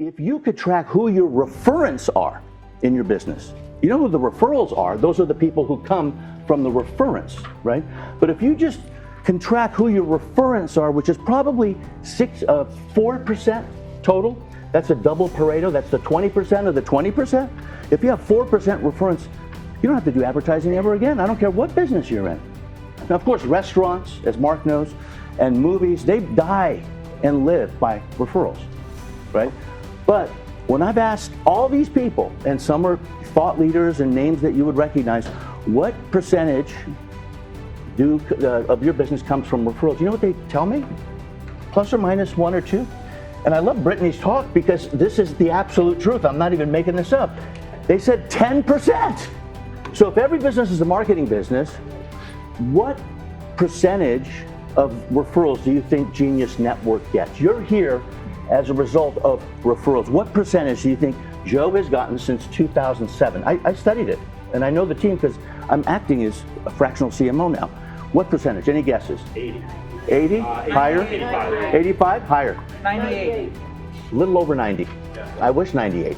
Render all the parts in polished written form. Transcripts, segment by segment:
If you could track who your referents are in your business, you know who the referrals are. Those are the people who come from the referents, right? But if you just can track who your referents are, which is probably 4% total, that's a double Pareto, that's the 20% of the 20%. If you have 4% referents, you don't have to do advertising ever again. I don't care what business you're in. Now, of course, restaurants, as Mark knows, and movies, they die and live by referrals, right? But when I've asked all these people, and some are thought leaders and names that you would recognize, what percentage of your business comes from referrals? You know what they tell me? Plus or minus 1 or 2. And I love Brittany's talk because this is the absolute truth. I'm not even making this up. They said 10%. So if every business is a marketing business, what percentage of referrals do you think Genius Network gets? You're here as a result of referrals. What percentage do you think Joe has gotten since 2007? I studied it, and I know the team because I'm acting as a fractional CMO now. What percentage? Any guesses? 80. 80? Higher? 85. 85? Higher? 98. A little over 90. I wish 98.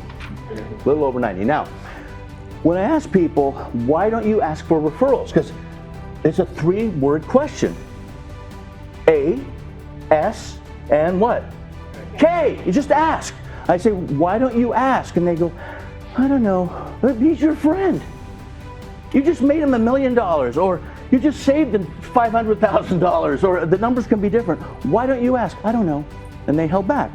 A little over 90. Now, when I ask people, why don't you ask for referrals? Because it's a 3-word question. A, S, and what? K. You just ask. I say, why don't you ask? And they go, I don't know. But he's your friend. You just made him $1 million, or you just saved him $500,000, or the numbers can be different. Why don't you ask? I don't know. And they held back.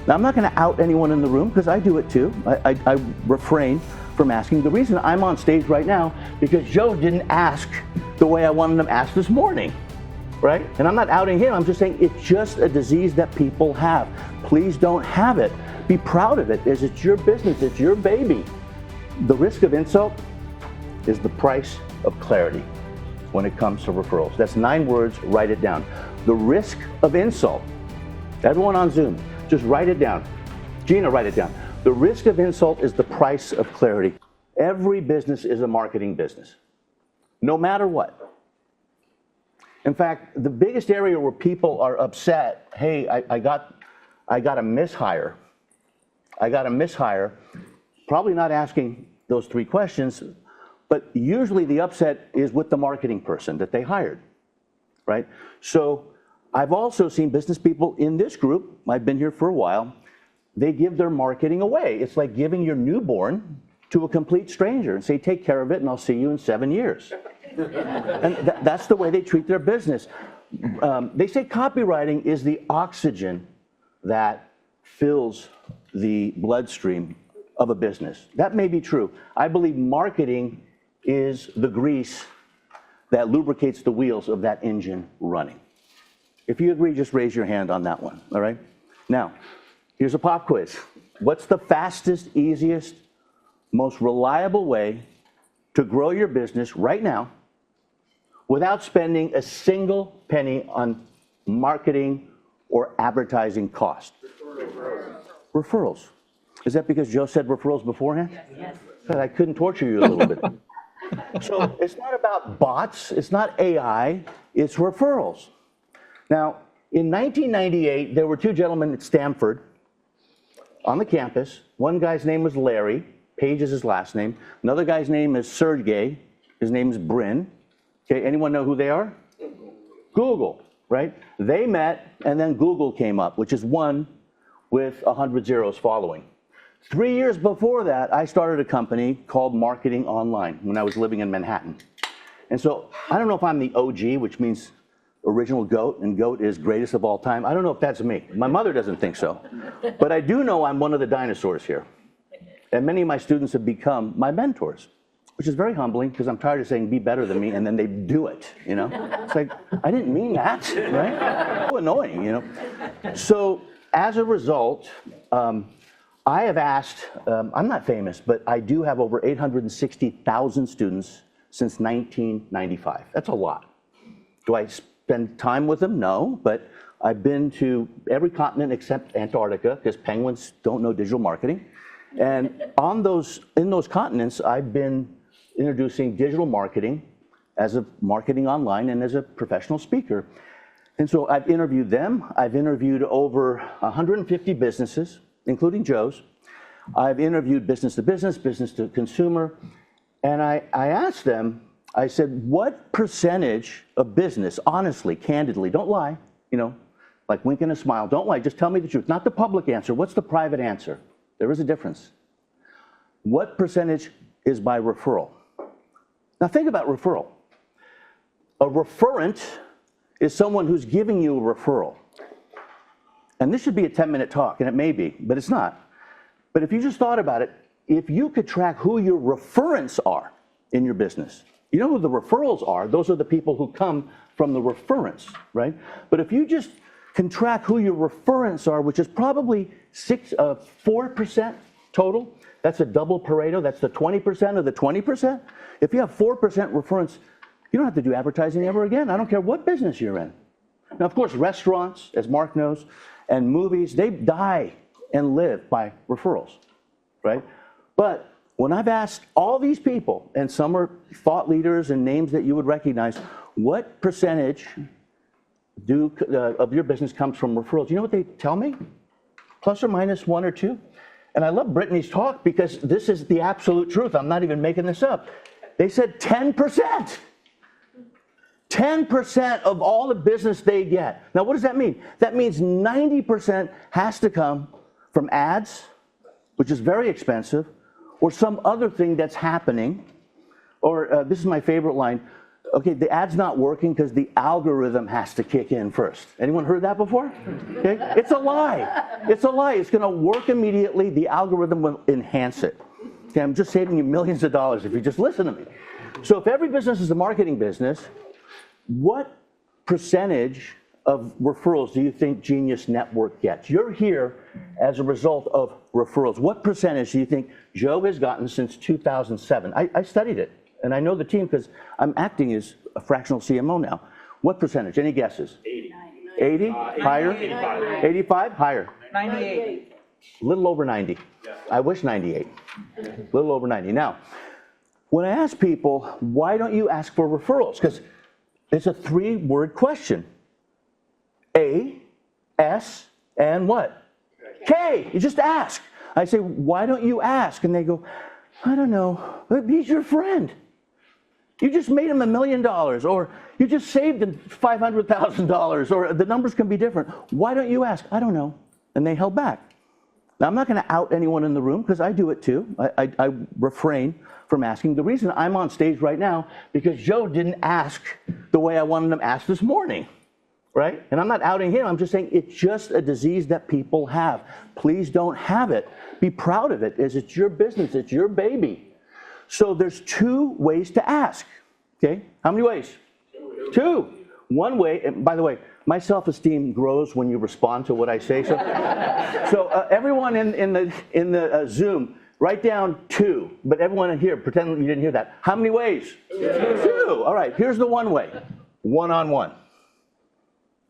Now, I'm not going to out anyone in the room because I do it too. I refrain from asking. The reason I'm on stage right now because Joe didn't ask the way I wanted him to ask this morning, right? And I'm not outing him. I'm just saying it's just a disease that people have. Please don't have it. Be proud of it, as it's your business. It's your baby. The risk of insult is the price of clarity when it comes to referrals. That's 9 words. Write it down. The risk of insult. Everyone on Zoom, just write it down. Gina, write it down. The risk of insult is the price of clarity. Every business is a marketing business, no matter what. In fact, the biggest area where people are upset, hey, I got a mishire. I got a mishire. Probably not asking those 3 questions, but usually the upset is with the marketing person that they hired, right? So I've also seen business people in this group, I've been here for a while, they give their marketing away. It's like giving your newborn to a complete stranger and say, take care of it and I'll see you in 7 years. And that's the way they treat their business. They say copywriting is the oxygen that fills the bloodstream of a business. That may be true. I believe marketing is the grease that lubricates the wheels of that engine running. If you agree, just raise your hand on that one, all right? Now, here's a pop quiz. What's the fastest, easiest, most reliable way to grow your business right now without spending a single penny on marketing or advertising cost? Referrals. Is that because Joe said referrals beforehand? Yes. I couldn't torture you a little bit. So it's not about bots, it's not AI, it's referrals. Now, in 1998, there were 2 gentlemen at Stanford on the campus. One guy's name was Larry, Page is his last name. Another guy's name is Sergey, his name is Brin. Okay, anyone know who they are? Google, right? They met, and then Google came up, which is 1 with 100 zeros following. 3 years before that, I started a company called Marketing Online when I was living in Manhattan. And so I don't know if I'm the OG, which means original GOAT, and GOAT is greatest of all time. I don't know if that's me. My mother doesn't think so. But I do know I'm one of the dinosaurs here. And many of my students have become my mentors, which is very humbling because I'm tired of saying, be better than me, and then they do it, you know? It's like, I didn't mean that, right? So annoying, you know? So as a result, I have asked, I'm not famous, but I do have over 860,000 students since 1995. That's a lot. Do I spend time with them? No, but I've been to every continent except Antarctica because penguins don't know digital marketing. And in those continents, I've been introducing digital marketing as a marketing online and as a professional speaker. And so I've interviewed them. I've interviewed over 150 businesses including Joe's. I've interviewed business to business, business to consumer, and I asked them, I said, what percentage of business, honestly, candidly, don't lie, like wink and a smile, don't lie, just tell me the truth, not the public answer, what's the private answer? There is a difference. What percentage is by referral? Now think about referral. A referent is someone who's giving you a referral. And this should be a 10-minute talk, and it may be, but it's not. But if you just thought about it, if you could track who your referents are in your business, you know who the referrals are, those are the people who come from the referents, right? But if you just can track who your referents are, which is probably 4% total, that's a double Pareto, that's the 20% of the 20%. If you have 4% referents, you don't have to do advertising ever again. I don't care what business you're in. Now, of course, restaurants, as Mark knows, and movies, they die and live by referrals, right? But when I've asked all these people, and some are thought leaders and names that you would recognize, what percentage of your business comes from referrals? You know what they tell me? Plus or minus 1 or 2. And I love Brittany's talk because this is the absolute truth. I'm not even making this up. They said 10%. 10% of all the business they get. Now, what does that mean? That means 90% has to come from ads, which is very expensive, or some other thing that's happening. Or this is my favorite line. Okay, the ad's not working because the algorithm has to kick in first. Anyone heard that before? Okay, it's a lie. It's a lie. It's going to work immediately. The algorithm will enhance it. Okay, I'm just saving you millions of dollars if you just listen to me. So if every business is a marketing business, what percentage of referrals do you think Genius Network gets? You're here as a result of referrals. What percentage do you think Joe has gotten since 2007? I studied it, and I know the team because I'm acting as a fractional CMO now. What percentage? Any guesses? 80. 80? Higher? 85. 85? Higher? 98. A little over 90. I wish 98. A little over 90. Now, when I ask people, why don't you ask for referrals? Because it's a 3-word question. A, S, and what? K. You just ask. I say, why don't you ask? And they go, I don't know. He's your friend. You just made him $1 million, or you just saved him $500,000, or the numbers can be different. Why don't you ask? I don't know. And they held back. Now, I'm not going to out anyone in the room because I do it too. I refrain from asking. The reason I'm on stage right now because Joe didn't ask the way I wanted him to ask this morning, right? And I'm not outing him. I'm just saying it's just a disease that people have. Please don't have it. Be proud of it, as it's your business. It's your baby. So there's 2 ways to ask, okay? How many ways? 2. One way, and by the way, my self-esteem grows when you respond to what I say. So, everyone in the Zoom, write down 2. But everyone in here, pretend you didn't hear that. How many ways? 2. All right. Here's the one way. One-on-one.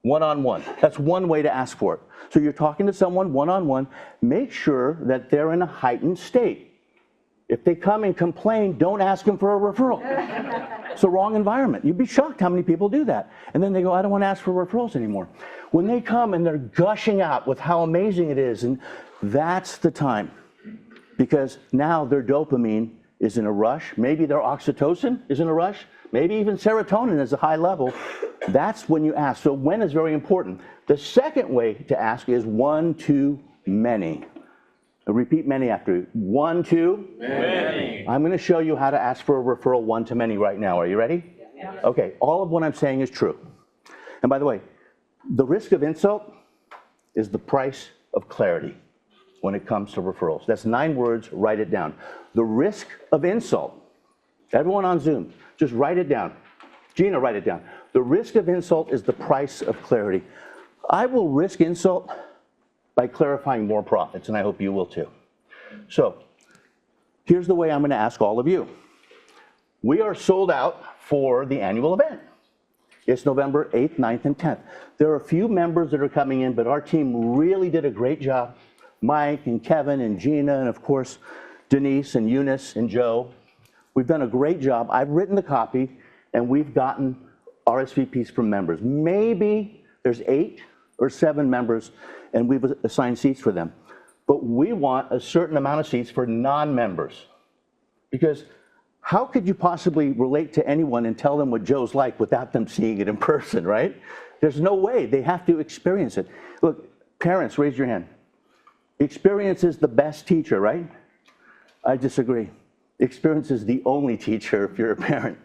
One-on-one. That's one way to ask for it. So you're talking to someone one-on-one. Make sure that they're in a heightened state. If they come and complain, don't ask them for a referral. It's the wrong environment. You'd be shocked how many people do that. And then they go, I don't want to ask for referrals anymore. When they come and they're gushing out with how amazing it is, and that's the time. Because now their dopamine is in a rush. Maybe their oxytocin is in a rush. Maybe even serotonin is a high level. That's when you ask. So when is very important. The second way to ask is one to many. Repeat many after you. One to many. I'm going to show you how to ask for a referral one to many right now. Are you ready? Yeah. Okay, all of what I'm saying is true. And by the way, the risk of insult is the price of clarity when it comes to referrals. That's 9 words, write it down. The risk of insult, everyone on Zoom, just write it down. Gina, write it down. The risk of insult is the price of clarity. I will risk insult by clarifying more profits, and I hope you will too. So here's the way I'm going to ask all of you. We are sold out for the annual event. It's November 8th, 9th, and 10th. There are a few members that are coming in, but our team really did a great job. Mike and Kevin and Gina and, of course, Denise and Eunice and Joe. We've done a great job. I've written the copy, and we've gotten RSVPs from members. Maybe there's 8 or 7 members, and we've assigned seats for them. but we want a certain amount of seats for non-members. Because how could you possibly relate to anyone and tell them what Joe's like without them seeing it in person, right? There's no way. They have to experience it. Look, parents, raise your hand. Experience is the best teacher, right? I disagree. Experience is the only teacher if you're a parent.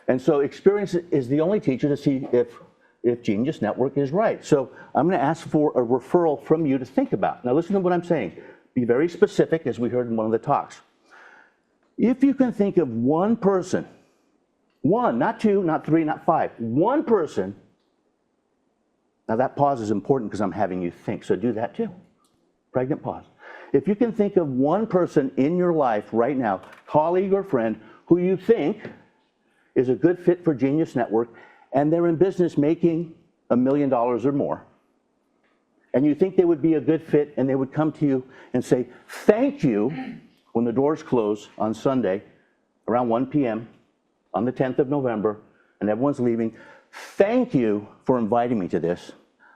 And so experience is the only teacher to see if Genius Network is right. So I'm going to ask for a referral from you to think about. Now listen to what I'm saying. Be very specific, as we heard in one of the talks. If you can think of one person, one, not two, not three, not five, one person. Now that pause is important because I'm having you think, so do that too. Pregnant pause. If you can think of one person in your life right now, colleague or friend, who you think is a good fit for Genius Network, and they're in business making $1 million or more, and you think they would be a good fit, and they would come to you and say, thank you, when the doors close on Sunday, around 1 p.m. on the 10th of November, and everyone's leaving, thank you for inviting me to this.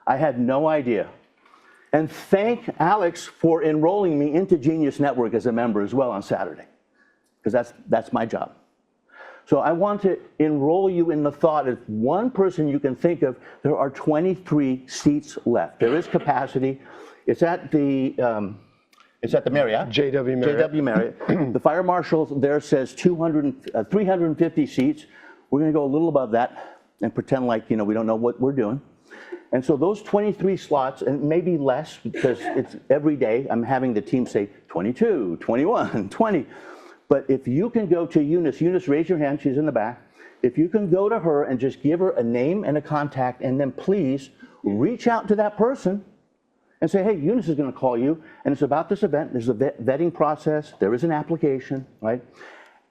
I had no idea. And thank Alex for enrolling me into Genius Network as a member as well on Saturday, because that's my job. So I want to enroll you in the thought of one person you can think of. There are 23 seats left. There is capacity. It's at the Marriott. JW Marriott. JW Marriott. The fire marshal there says 350 seats. We're going to go a little above that and pretend like, we don't know what we're doing. And so those 23 slots, and maybe less because it's every day, I'm having the team say 22, 21, 20. But if you can go to Eunice, raise your hand, she's in the back. If you can go to her and just give her a name and a contact, and then please reach out to that person and say, hey, Eunice is going to call you, and it's about this event. There's a vetting process. There is an application, right?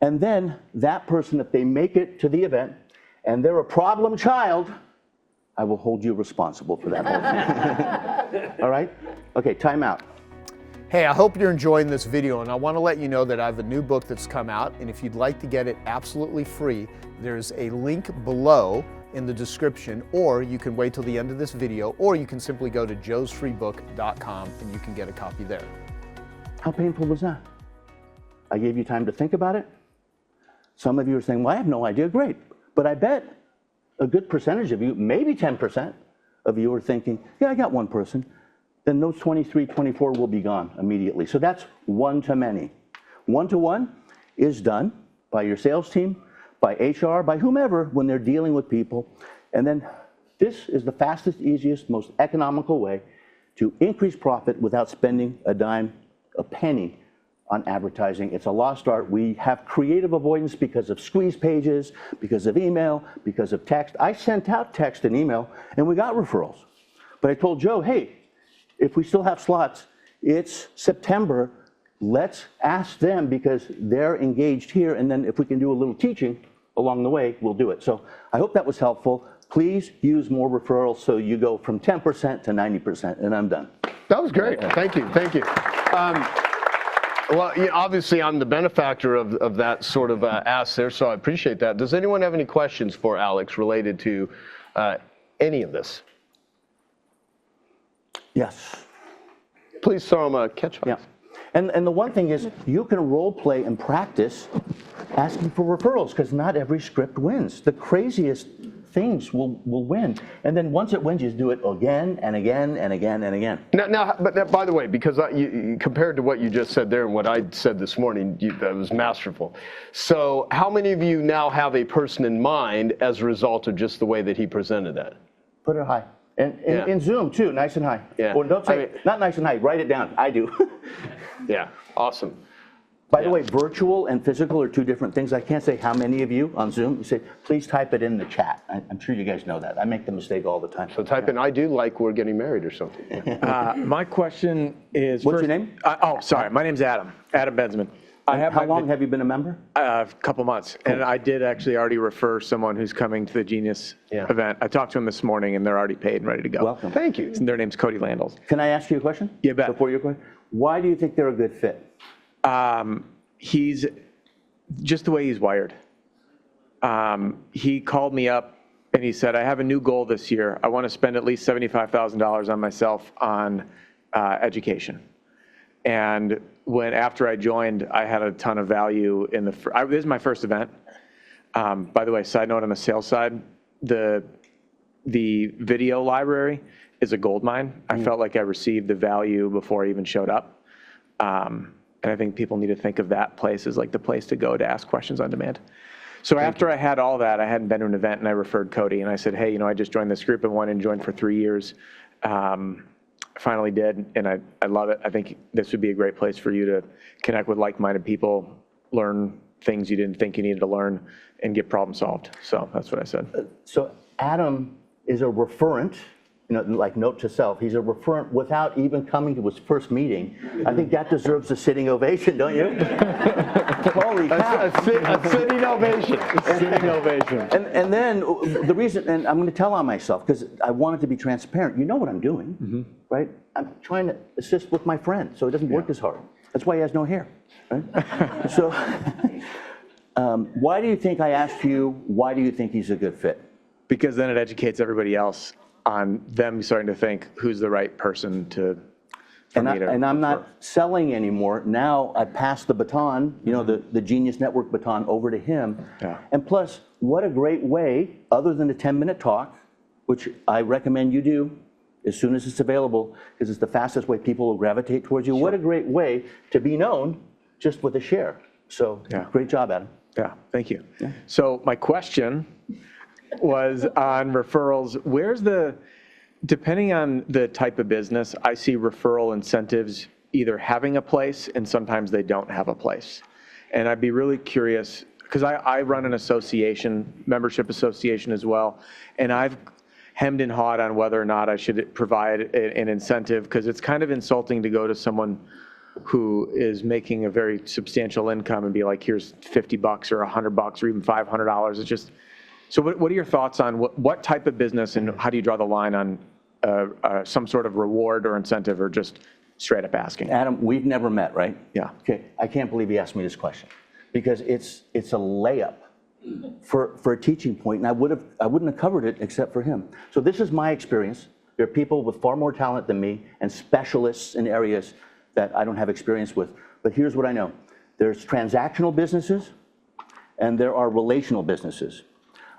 And then that person, if they make it to the event and they're a problem child, I will hold you responsible for that whole thing. All right? Okay, time out. Hey, I hope you're enjoying this video, and I want to let you know that I have a new book that's come out, and if you'd like to get it absolutely free, there's a link below in the description, or you can wait till the end of this video, or you can simply go to joesfreebook.com and you can get a copy there. How painful was that? I gave you time to think about it. Some of you are saying, well, I have no idea. Great. But I bet a good percentage of you, maybe 10% of you are thinking, yeah, I got one person. Then those 23, 24 will be gone immediately. So that's one to many. One-to-one is done by your sales team, by HR, by whomever when they're dealing with people. And then this is the fastest, easiest, most economical way to increase profit without spending a dime, a penny on advertising. It's a lost art. We have creative avoidance because of squeeze pages, because of email, because of text. I sent out text and email, and we got referrals. But I told Joe, hey, if we still have slots, it's September. Let's ask them because they're engaged here, and then if we can do a little teaching along the way, we'll do it. So I hope that was helpful. Please use more referrals so you go from 10% to 90%, and I'm done. That was great. Thank you. Thank you. Well, obviously, I'm the benefactor of that sort of ask there, so I appreciate that. Does anyone have any questions for Alex related to any of this? Yes. Please throw him a catch. Yeah. And the one thing is, you can role play and practice asking for referrals, because not every script wins. The craziest things will win. And then once it wins, you do it again and again and again and again. But by the way, because compared to what you just said there and what I said this morning, that was masterful. So how many of you now have a person in mind as a result of just the way that he presented that? Put it high. And in Zoom, too, nice and high. Yeah. Or don't say, not nice and high, write it down. I do. Yeah, awesome. By the way, virtual and physical are two different things. I can't say how many of you on Zoom. You say, please type it in the chat. I'm sure you guys know that. I make the mistake all the time. So type in, I do like we're getting married or something. Yeah. My question is... What's your name? Sorry. My name's Adam Bensman. How long have you been a member? A couple months. Cool. And I did actually already refer someone who's coming to the Genius event. I talked to him this morning, and they're already paid and ready to go. Welcome. Thank you. And their name's Cody Landels. Can I ask you a question? You bet. Before your question? Why do you think they're a good fit? He's just the way he's wired. He called me up and he said, I have a new goal this year. I want to spend at least $75,000 on myself on education. And after I joined, I had a ton of value in this is my first event. By the way, side note on the sales side, the video library is a gold mine. I felt like I received the value before I even showed up. And I think people need to think of that place as like the place to go to ask questions on demand. So after I had all that, I hadn't been to an event, and I referred Cody, and I said, hey, I just joined this group and wanted to join for 3 years. Finally did, and I love it. I think this would be a great place for you to connect with like-minded people, learn things you didn't think you needed to learn, and get problem solved. So that's what I said. So Adam is a referent, like note to self, he's a referent without even coming to his first meeting. I think that deserves a sitting ovation, don't you? Holy cow. A sitting ovation. Sitting ovation. And then the reason, and I'm going to tell on myself because I wanted to be transparent. You know what I'm doing, right? I'm trying to assist with my friend so it doesn't work as hard. That's why he has no hair, right? So why do you think I asked you, why do you think he's a good fit? Because then it educates everybody else on them starting to think who's the right person and I'm not selling anymore. Now I pass the baton, the Genius Network baton over to him. Yeah. And plus, what a great way, other than a 10-minute talk, which I recommend you do as soon as it's available, because it's the fastest way people will gravitate towards you. Sure. What a great way to be known just with a share. So great job, Adam. Yeah, thank you. Yeah. So my question was on referrals. Depending on the type of business, I see referral incentives either having a place and sometimes they don't have a place. And I'd be really curious, because I run an association, membership association as well, and I've hemmed and hawed on whether or not I should provide an incentive, because it's kind of insulting to go to someone who is making a very substantial income and be like, here's $50 or $100 or even $500. It's just, so what are your thoughts on what type of business, and how do you draw the line on some sort of reward or incentive, or just straight up asking? Adam, we've never met, right? Yeah. Okay, I can't believe he asked me this question, because it's a layup for a teaching point, and I wouldn't have covered it except for him. So this is my experience. There are people with far more talent than me and specialists in areas that I don't have experience with. But here's what I know. There's transactional businesses and there are relational businesses.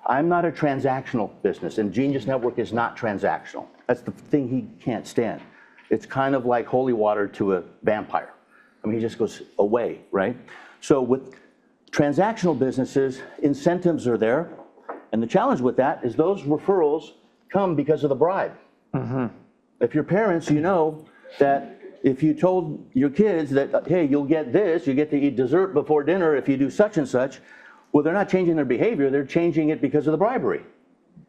I'm not a transactional business, and Genius Network is not transactional. That's the thing he can't stand. It's kind of like holy water to a vampire. I mean, he just goes away, right? So with transactional businesses, incentives are there, and the challenge with that is those referrals come because of the bribe. If you're parents, you know that if you told your kids that, hey, you'll get this, you get to eat dessert before dinner if you do such and such, well, they're not changing their behavior, they're changing it because of the bribery,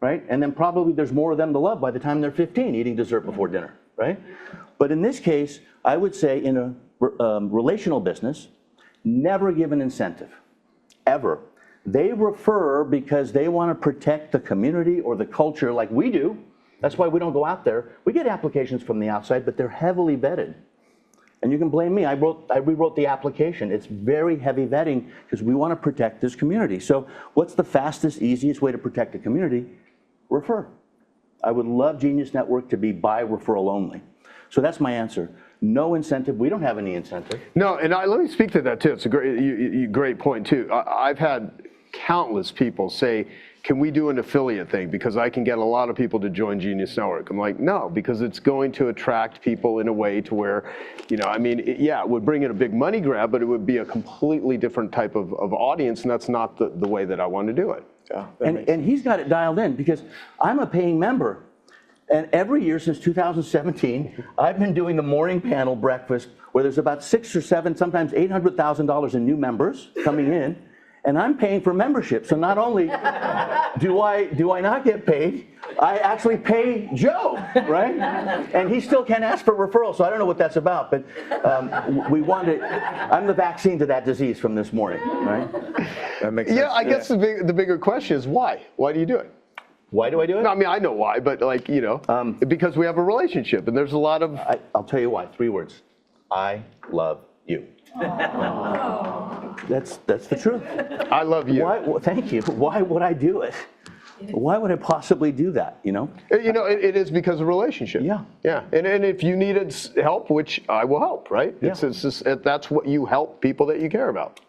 right? And then probably there's more of them to love by the time they're 15, eating dessert before dinner, right? But in this case, I would say in a relational business, never give an incentive, ever. They refer because they want to protect the community or the culture like we do. That's why we don't go out there. We get applications from the outside, but they're heavily vetted. And you can blame me. I rewrote the application. It's very heavy vetting because we want to protect this community. So what's the fastest, easiest way to protect a community? Refer. I would love Genius Network to be by referral only. So that's my answer. No incentive. We don't have any incentive. No, and let me speak to that too. It's a great point too. I've had countless people say, can we do an affiliate thing because I can get a lot of people to join Genius Network? I'm like, no, because it's going to attract people in a way to where, I mean, it would bring in a big money grab, but it would be a completely different type of audience, and that's not the way that I want to do it. Yeah, and he's got it dialed in because I'm a paying member. And every year since 2017, I've been doing the morning panel breakfast where there's about 6 or 7, sometimes $800,000 in new members coming in. And I'm paying for membership. So not only do I not get paid, I actually pay Joe, right? And he still can't ask for referrals. So I don't know what that's about, but I'm the vaccine to that disease from this morning, right? That makes sense. Yeah, I guess the bigger question is why? Why do you do it? Why do I do it? No, I mean, I know why, but like, because we have a relationship and there's a lot of... I'll tell you why, 3 words. I love you. That's the truth. I love you. Thank you. Why would I do it? Why would I possibly do that, you know? You know, it is because of relationship. Yeah. Yeah. And if you needed help, which I will help, right? Yeah. It's just, that's what you help people that you care about.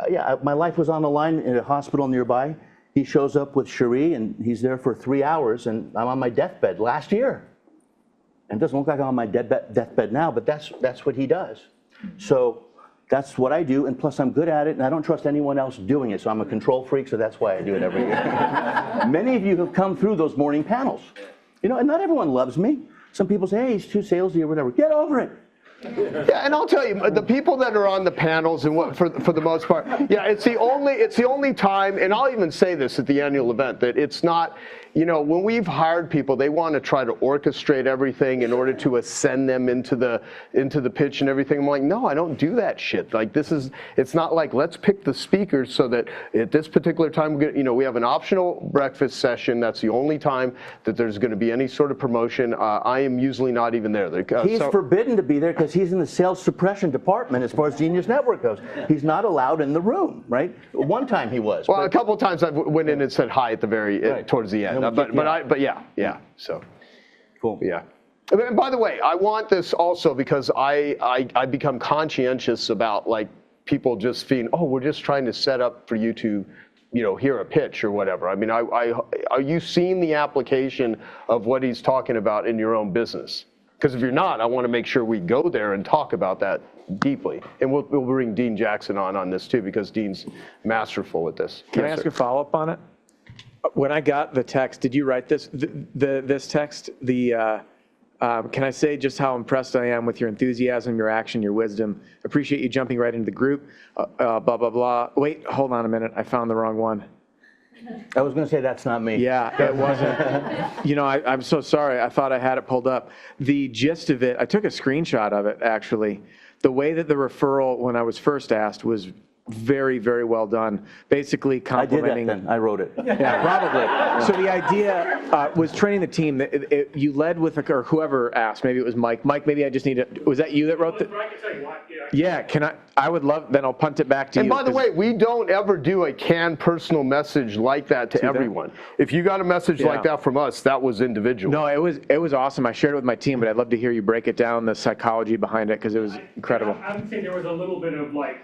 Yeah, my life was on the line in a hospital nearby. He shows up with Cherie, and he's there for 3 hours, and I'm on my deathbed last year. And it doesn't look like I'm on my deathbed now, but that's what he does. So that's what I do, and plus I'm good at it, and I don't trust anyone else doing it, so I'm a control freak, so that's why I do it every year. Many of you have come through those morning panels. You know, and not everyone loves me. Some people say, hey, he's too salesy or whatever. Get over it. Yeah, and I'll tell you, the people that are on the panels, and what for the most part, yeah, it's the only time, and I'll even say this at the annual event, that it's not, you know, when we've hired people, they want to try to orchestrate everything in order to ascend them into the pitch and everything. I'm like, no, I don't do that shit. Like, it's not like, let's pick the speakers so that at this particular time, we have an optional breakfast session. That's the only time that there's going to be any sort of promotion. I am usually not even there. He's forbidden to be there because he's in the sales suppression department as far as Genius Network goes. He's not allowed in the room, right? One time he was. Well, a couple of times I went in and said hi at the towards the end. But yeah. So cool. Yeah. And by the way, I want this also because I become conscientious about like people just feeling, oh, we're just trying to set up for you to, hear a pitch or whatever. I mean, are you seeing the application of what he's talking about in your own business? Because if you're not, I want to make sure we go there and talk about that deeply. And we'll bring Dean Jackson on this too, because Dean's masterful at this. Can I ask a follow-up on it? When I got the text, did you write this? This text, can I say just how impressed I am with your enthusiasm, your action, your wisdom? Appreciate you jumping right into the group. Blah, blah, blah. Wait, hold on a minute. I found the wrong one. I was going to say that's not me. Yeah, it wasn't. I'm so sorry. I thought I had it pulled up. The gist of it, I took a screenshot of it, actually. The way that the referral, when I was first asked, was very, very well done. Basically complimenting. I did that then. I wrote it. Yeah, probably. So the idea was training the team. You led with, or whoever asked, maybe it was Mike. Mike, maybe I just need to, was that you that wrote the? I can tell you what, Yeah, I would love, then I'll punt it back to you. And by the way, we don't ever do a canned personal message like that to everyone. If you got a message like that from us, that was individual. No, it was awesome. I shared it with my team, but I'd love to hear you break it down, the psychology behind it, because it was incredible. I would say there was a little bit of like,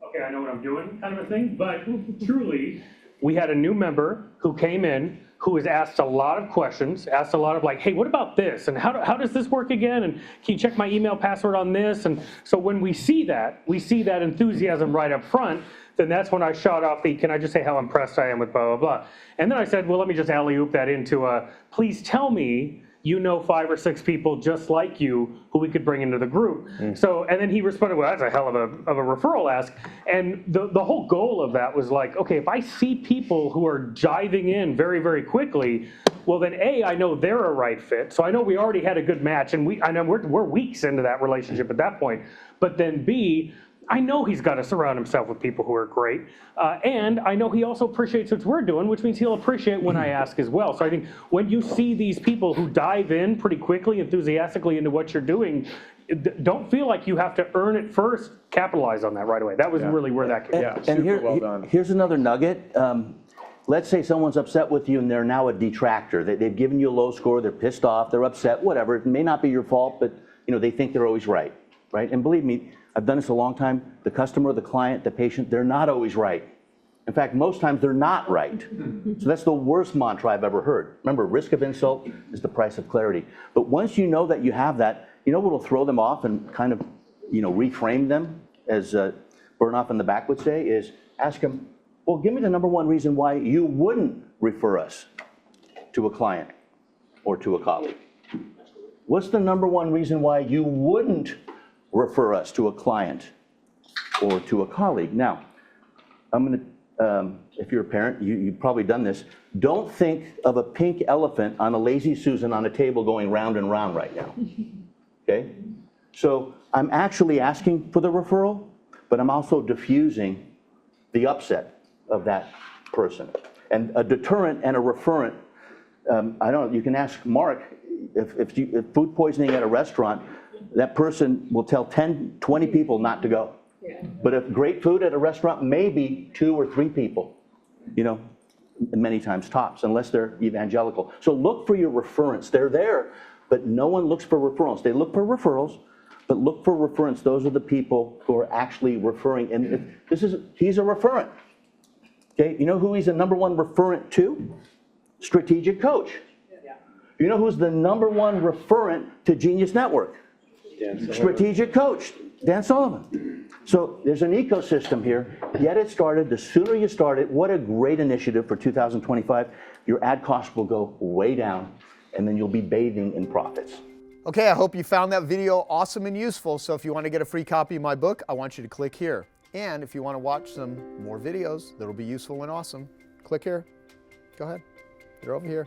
okay, I know what I'm doing kind of a thing, but truly, we had a new member who came in who was asked a lot of questions, asked a lot of like, hey, what about this? And how does this work again? And can you check my email password on this? And so when we see that enthusiasm right up front, then that's when I shot off can I just say how impressed I am with blah, blah, blah. And then I said, well, let me just alley-oop that into please tell me 5 or 6 people just like you who we could bring into the group. So, and then he responded, well, that's a hell of a referral ask. And the whole goal of that was like, okay, if I see people who are diving in very, very quickly, well then I know they're a right fit. So I know we already had a good match, and I know we're weeks into that relationship at that point. But then B, I know he's got to surround himself with people who are great. And I know he also appreciates what we're doing, which means he'll appreciate when I ask as well. So I think when you see these people who dive in pretty quickly, enthusiastically into what you're doing, don't feel like you have to earn it first, capitalize on that right away. That was really where that came from. And here's another nugget. Let's say someone's upset with you and they're now a detractor. They've given you a low score, they're pissed off, they're upset, whatever. It may not be your fault, but they think they're always right? And believe me, I've done this a long time. The customer, the client, the patient, they're not always right. In fact, most times they're not right. So that's the worst mantra I've ever heard. Remember, risk of insult is the price of clarity. But once you know that you have that, what will throw them off and kind of, reframe them, as Burnoff in the back would say, is ask them, well, give me the number one reason why you wouldn't refer us to a client or to a colleague. What's the number one reason why you wouldn't refer us to a client or to a colleague? Now, I'm going to, if you're a parent, you've probably done this. Don't think of a pink elephant on a lazy Susan on a table going round and round right now. Okay? So I'm actually asking for the referral, but I'm also diffusing the upset of that person. And a deterrent and a referent, I don't know, you can ask Mark, if food poisoning at a restaurant, that person will tell 10, 20 people not to go. Yeah. But if great food at a restaurant, maybe 2 or 3 people. many times tops, unless they're evangelical. So look for your referents. They're there, but no one looks for referrals. They look for referrals, but look for referents. Those are the people who are actually referring. And he's a referent. Okay, you know who he's the #1 referent to? Strategic Coach. You know who's the #1 referent to Genius Network? Strategic Coach, Dan Sullivan. So there's an ecosystem here. Get it started. The sooner you start it, what a great initiative for 2025. Your ad cost will go way down, and then you'll be bathing in profits. Okay, I hope you found that video awesome and useful. So if you want to get a free copy of my book, I want you to click here. And if you want to watch some more videos that'll be useful and awesome, click here. Go ahead. They're over here.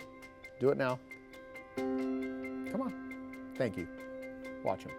Do it now. Come on. Thank you. Watch them.